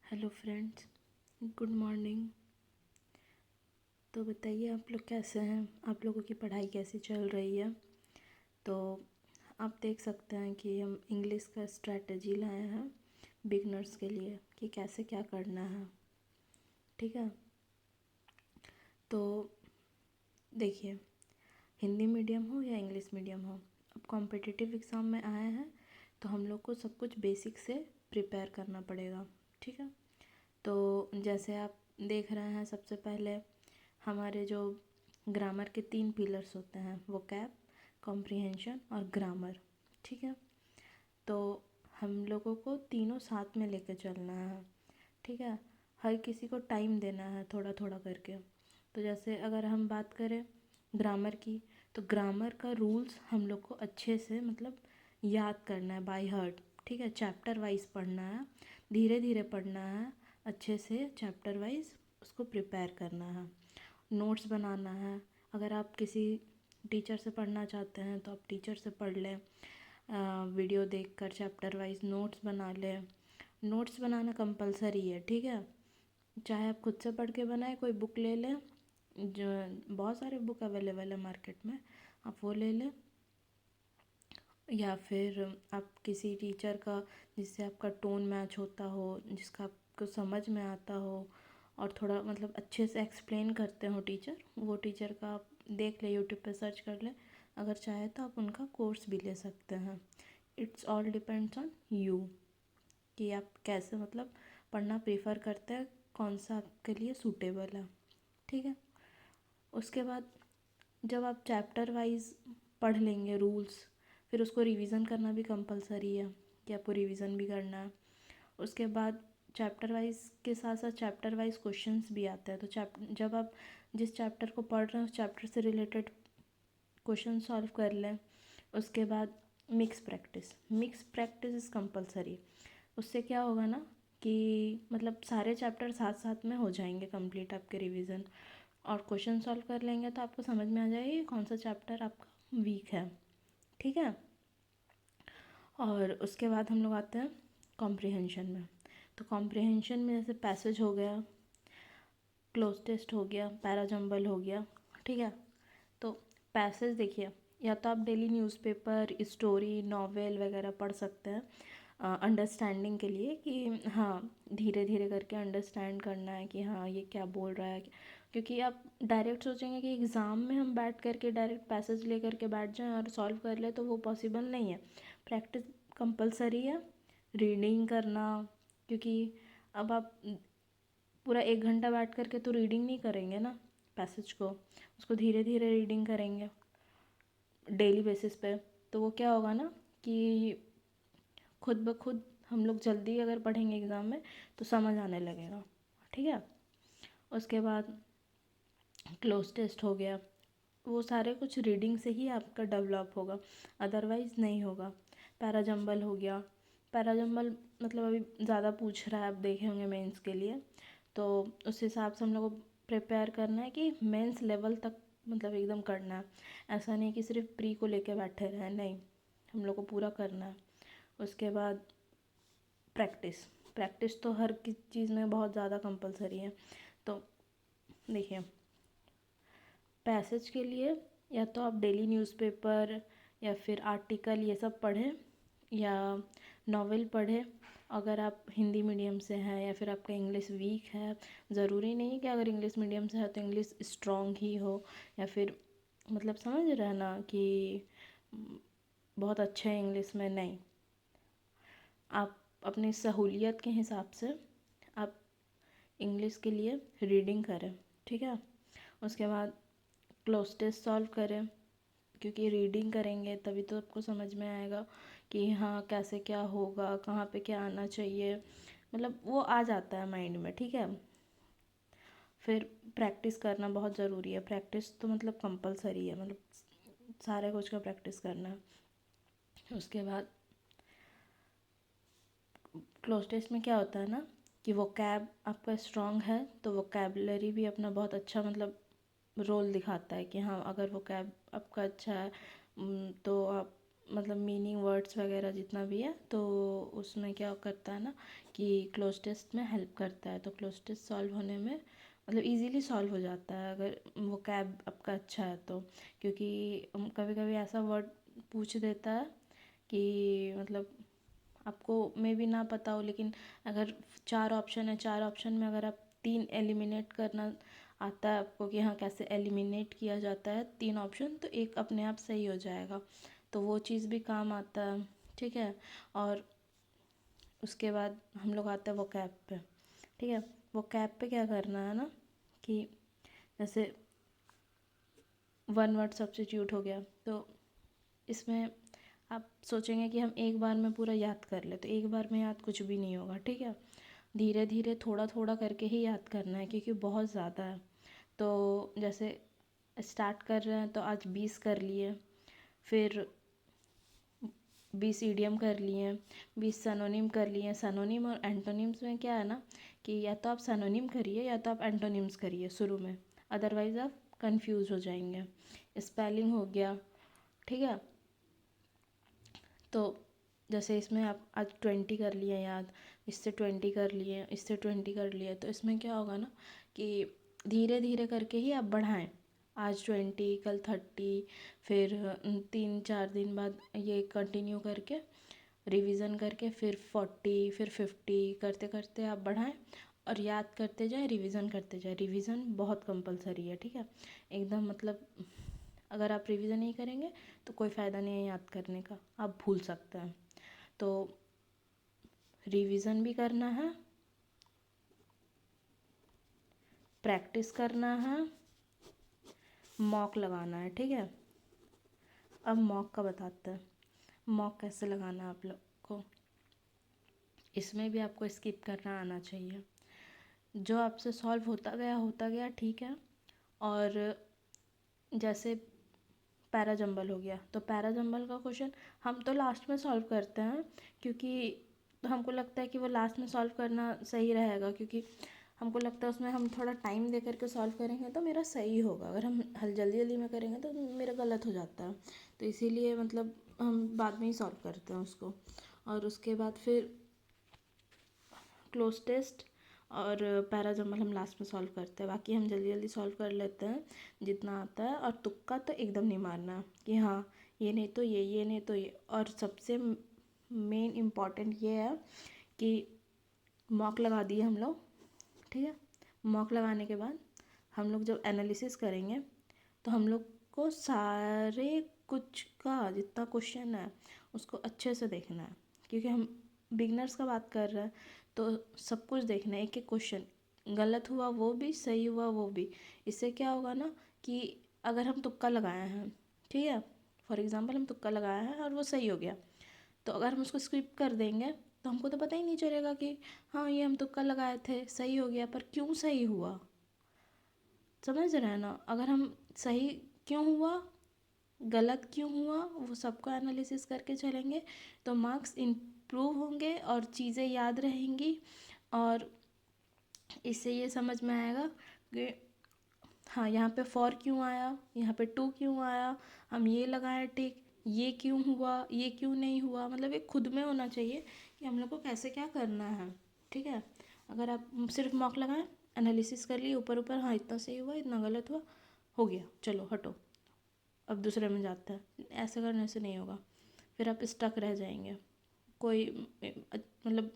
Hello friends, good morning. तो बताइए आप लोग कैसे हैं, आप लोगों की पढ़ाई कैसी चल रही है। तो आप देख सकते हैं कि हम इंग्लिश का स्ट्रैटेजी लाए हैं बिगनर्स के लिए कि कैसे क्या करना है। ठीक है, तो देखिए, हिंदी मीडियम हो या इंग्लिश मीडियम हो, अब कॉम्पिटिटिव एग्ज़ाम में आए हैं तो हम लोग को सब कुछ बेसिक से प्रिपेयर करना पड़ेगा। ठीक है, तो जैसे आप देख रहे हैं, सबसे पहले हमारे जो ग्रामर के 3 पिलर्स होते हैं, वोकैब, कॉम्प्रिहेंशन और ग्रामर। ठीक है, तो हम लोगों को तीनों साथ में लेके चलना है। ठीक है, हर किसी को टाइम देना है थोड़ा थोड़ा करके। तो जैसे अगर हम बात करें ग्रामर की, तो ग्रामर का रूल्स हम लोग को अच्छे से याद करना है बाय हार्ट। ठीक है, चैप्टर वाइज पढ़ना है, धीरे धीरे पढ़ना है, अच्छे से चैप्टर वाइज उसको प्रिपेयर करना है, नोट्स बनाना है। अगर आप किसी टीचर से पढ़ना चाहते हैं तो आप टीचर से पढ़ लें, वीडियो देखकर चैप्टर वाइज नोट्स बना लें। नोट्स बनाना कंपलसरी है। ठीक है, चाहे आप खुद से पढ़ के बनाएं, कोई बुक ले लें, जो बहुत सारे बुक अवेलेबल है मार्केट में, आप वो ले लें, या फिर आप किसी टीचर का जिससे आपका टोन मैच होता हो, जिसका आपको समझ में आता हो और थोड़ा अच्छे से एक्सप्लेन करते हो टीचर, वो टीचर का आप देख ले, यूट्यूब पे सर्च कर ले। अगर चाहे तो आप उनका कोर्स भी ले सकते हैं। It's all depends on you कि आप कैसे पढ़ना प्रेफर करते हैं, कौन सा आपके लिए सूटेबल है। ठीक है, उसके बाद जब आप चैप्टर वाइज पढ़ लेंगे रूल्स, फिर उसको रिवीजन करना भी कंपलसरी है कि आपको रिवीजन भी करना है। उसके बाद चैप्टर वाइज के साथ साथ चैप्टर वाइज क्वेश्चंस भी आते हैं। तो जब आप जिस चैप्टर को पढ़ रहे हैं उस चैप्टर से रिलेटेड क्वेश्चन सॉल्व कर लें। उसके बाद मिक्स प्रैक्टिस इज़ कंपलसरी। उससे क्या होगा ना कि सारे चैप्टर साथ साथ में हो जाएंगे कंप्लीट आपके रिवीजन, और क्वेश्चन सॉल्व कर लेंगे तो आपको समझ में आ जाएगी कौन सा चैप्टर आपका वीक है। ठीक है, और उसके बाद हम लोग आते हैं कॉम्प्रिहेंशन में। तो कॉम्प्रिहेंशन में जैसे पैसेज हो गया, क्लोज टेस्ट हो गया, पैराजम्बल हो गया। ठीक है, तो पैसेज देखिए, या तो आप डेली न्यूज़पेपर, स्टोरी, नॉवेल वगैरह पढ़ सकते हैं अंडरस्टैंडिंग के लिए, कि हाँ धीरे धीरे करके अंडरस्टैंड करना है कि हाँ ये क्या बोल रहा है। क्योंकि आप डायरेक्ट सोचेंगे कि एग्ज़ाम में हम बैठ करके डायरेक्ट पैसेज ले करके बैठ जाएं और सॉल्व कर ले, तो वो पॉसिबल नहीं है। प्रैक्टिस कंपलसरी है, रीडिंग करना, क्योंकि अब आप पूरा 1 घंटा बैठ करके तो रीडिंग नहीं करेंगे ना पैसेज को, उसको धीरे धीरे रीडिंग करेंगे डेली बेसिस पे। तो वो क्या होगा ना कि खुद ब खुद हम लोग जल्दी अगर पढ़ेंगे एग्ज़ाम में तो समझ आने लगेगा। ठीक है, उसके बाद क्लोज टेस्ट हो गया, वो सारे कुछ रीडिंग से ही आपका डेवलप होगा, अदरवाइज़ नहीं होगा। पैराजम्बल हो गया, पैराजम्बल अभी ज़्यादा पूछ रहा है, आप देखे होंगे मेंस के लिए, तो उस हिसाब से हम लोग को प्रिपेयर करना है कि मेंस लेवल तक एकदम करना है। ऐसा नहीं कि सिर्फ प्री को लेके बैठे रहें, नहीं, हम लोग को पूरा करना है। उसके बाद प्रैक्टिस प्रैक्टिस तो हर किस चीज़ में बहुत ज़्यादा कंपलसरी है। तो देखिए, पैसेज के लिए या तो आप डेली न्यूज़पेपर या फिर आर्टिकल ये सब पढ़ें, या नॉवेल पढ़ें। अगर आप हिंदी मीडियम से हैं या फिर आपका इंग्लिश वीक है, ज़रूरी नहीं कि अगर इंग्लिश मीडियम से है तो इंग्लिश स्ट्रॉन्ग ही हो, या फिर समझ रहे हैं ना कि बहुत अच्छे हैं इंग्लिश में, नहीं। आप अपनी सहूलियत के हिसाब से आप इंग्लिश के लिए रीडिंग करें। ठीक है, उसके बाद क्लोज टेस्ट सॉल्व करें, क्योंकि रीडिंग करेंगे तभी तो आपको समझ में आएगा कि हाँ कैसे क्या होगा, कहाँ पे क्या आना चाहिए, वो आ जाता है माइंड में। ठीक है, फिर प्रैक्टिस करना बहुत ज़रूरी है। प्रैक्टिस तो कंपलसरी है, सारे कुछ का प्रैक्टिस करना है। उसके बाद क्लोज टेस्ट में क्या होता है ना कि वोकैब आपका स्ट्रॉन्ग है तो वोकैबलरी भी अपना बहुत अच्छा रोल दिखाता है कि हाँ अगर वोकैब आपका अच्छा है, तो आप मतलब मीनिंग वर्ड्स वगैरह जितना भी है, तो उसमें क्या करता है ना कि क्लोज टेस्ट में हेल्प करता है। तो क्लोज टेस्ट सॉल्व होने में मतलब इजीली सॉल्व हो जाता है अगर वो कैब आपका अच्छा है तो। क्योंकि कभी कभी ऐसा वर्ड पूछ देता है कि मतलब आपको मे भी ना पता हो, लेकिन अगर 4 ऑप्शन है, 4 ऑप्शन में अगर आप 3 एलिमिनेट करना आता है आपको कि हाँ कैसे एलिमिनेट किया जाता है 3 ऑप्शन, तो एक अपने आप सही हो जाएगा। तो वो चीज़ भी काम आता है, ठीक है। और उसके बाद हम लोग आते हैं वो कैब पे, ठीक है। वो कैब पे क्या करना है ना कि जैसे 1 वर्ड सब्स्टिट्यूट हो गया, तो इसमें आप सोचेंगे कि हम एक बार में पूरा याद कर ले, तो एक बार में याद कुछ भी नहीं होगा, ठीक है। धीरे धीरे थोड़ा थोड़ा करके ही याद करना है, क्योंकि बहुत ज़्यादा है। तो जैसे स्टार्ट कर रहे हैं तो आज 20 कर लिए, फिर 20 इडियम कर लिए, 20 सैनोनिम कर लिए। सैनोनिम और एंटोनिम्स में क्या है ना कि या तो आप सैनोनिम करिए या तो आप एंटोनिम्स करिए शुरू में, अदरवाइज़ आप कंफ्यूज हो जाएंगे। स्पेलिंग हो गया, ठीक है। तो जैसे इसमें आप आज 20 कर लिए याद, इससे 20 कर लिए, इससे 20 कर लिए, तो इसमें क्या होगा ना कि धीरे धीरे करके ही आप बढ़ाएं। आज 20, कल 30, फिर 3-4 दिन बाद ये कंटिन्यू करके रिवीजन करके फिर 40, फिर 50 करते करते आप बढ़ाएं और याद करते जाएं, रिवीजन करते जाएं। रिवीजन बहुत कंपलसरी है, ठीक है। एकदम मतलब अगर आप रिवीजन नहीं करेंगे तो कोई फ़ायदा नहीं है याद करने का, आप भूल सकते हैं। तो रिवीजन भी करना है, प्रैक्टिस करना है, मॉक लगाना है, ठीक है। अब मॉक का बताते हैं, मॉक कैसे लगाना है आप लोग को। इसमें भी आपको स्किप करना आना चाहिए। जो आपसे सॉल्व होता गया ठीक है। और जैसे पैराजंबल हो गया, तो पैराजंबल का क्वेश्चन हम तो लास्ट में सॉल्व करते हैं, क्योंकि हमको लगता है कि वो लास्ट में सॉल्व करना सही रहेगा, क्योंकि हमको लगता है उसमें हम थोड़ा टाइम दे करके सॉल्व करेंगे तो मेरा सही होगा। अगर हम जल्दी जल्दी में करेंगे तो मेरा गलत हो जाता है। तो इसीलिए मतलब हम बाद में ही सॉल्व करते हैं उसको। और उसके बाद फिर क्लोज टेस्ट और पैराजंबल हम लास्ट में सॉल्व करते हैं, बाकी हम जल्दी जल्दी सॉल्व कर लेते हैं जितना आता है। और तुक्का तो एकदम नहीं मारना कि हाँ ये नहीं तो ये नहीं तो ये। और सबसे मेन इम्पॉर्टेंट ये है कि मॉक लगा दिए हम लोग, ठीक है। मॉक लगाने के बाद हम लोग जब एनालिसिस करेंगे तो हम लोग को सारे कुछ का जितना क्वेश्चन है उसको अच्छे से देखना है, क्योंकि हम बिगनर्स का बात कर रहे हैं। तो सब कुछ देखना है, एक एक क्वेश्चन, गलत हुआ वो भी, सही हुआ वो भी। इससे क्या होगा ना कि अगर हम तुक्का लगाए हैं, ठीक है, फॉर एग्ज़ाम्पल हम तुक्का लगाए हैं और वो सही हो गया, तो अगर हम उसको स्किप कर देंगे तो हमको तो पता ही नहीं चलेगा कि हाँ ये हम तुक्का लगाए थे सही हो गया, पर क्यों सही हुआ, समझ रहे हैं ना। अगर हम सही क्यों हुआ, गलत क्यों हुआ, वो सबको एनालिसिस करके चलेंगे तो मार्क्स इम्प्रूव होंगे और चीज़ें याद रहेंगी। और इससे ये समझ में आएगा कि हाँ यहाँ पे फॉर क्यों आया, यहाँ पे टू क्यों आया, हम ये लगाए टिक, ये क्यों हुआ, ये क्यों नहीं हुआ। मतलब एक खुद में होना चाहिए कि हम लोग को कैसे क्या करना है, ठीक है। अगर आप सिर्फ मॉक लगाएं, एनालिसिस कर लिए ऊपर ऊपर, हाँ इतना सही हुआ इतना गलत हुआ, हो गया चलो हटो अब दूसरे में जाता है, ऐसे करने से नहीं होगा। फिर आप स्टक रह जाएंगे, कोई मतलब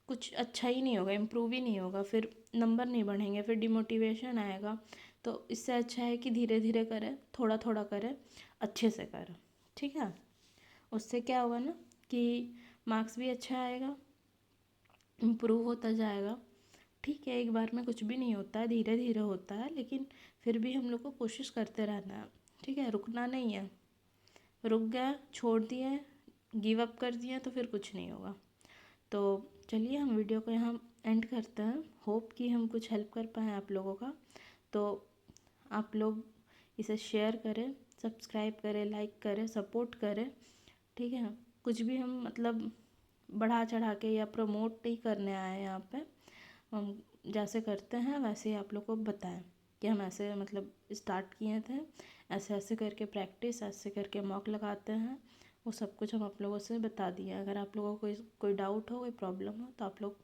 कुछ अच्छा ही नहीं होगा, इम्प्रूव ही नहीं होगा, फिर नंबर नहीं बढ़ेंगे, फिर डिमोटिवेशन आएगा। तो इससे अच्छा है कि धीरे धीरे करें, थोड़ा थोड़ा करें, अच्छे से करें, ठीक है। उससे क्या होगा ना कि मार्क्स भी अच्छा आएगा, इम्प्रूव होता जाएगा। ठीक है, एक बार में कुछ भी नहीं होता है, धीरे धीरे होता है, लेकिन फिर भी हम लोग को कोशिश करते रहना है, ठीक है, रुकना नहीं है। रुक गया, छोड़ दिए, गिव अप कर दिए तो फिर कुछ नहीं होगा। तो चलिए हम वीडियो को यहाँ एंड करते हैं। होप कि हम कुछ हेल्प कर पाएँ आप लोगों का। तो आप लोग इसे शेयर करें, सब्सक्राइब करें, लाइक करें, सपोर्ट करें, ठीक है। कुछ भी हम मतलब बढ़ा चढ़ा के या प्रमोट नहीं करने आए हैं यहाँ पे। हम जैसे करते हैं वैसे ही आप लोग को बताएं कि हम ऐसे मतलब स्टार्ट किए थे, ऐसे ऐसे करके प्रैक्टिस, ऐसे करके मॉक लगाते हैं, वो सब कुछ हम आप लोगों से बता दिए। अगर आप लोगों को कोई डाउट हो, कोई प्रॉब्लम हो, तो आप लोग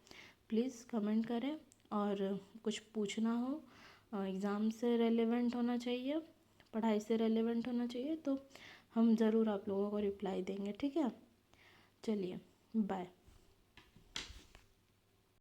प्लीज़ कमेंट करें। और कुछ पूछना हो, एग्ज़ाम से रेलेवेंट होना चाहिए, पढ़ाई से रेलेवेंट होना चाहिए, तो हम ज़रूर आप लोगों को रिप्लाई देंगे। ठीक है, चलिए बाय।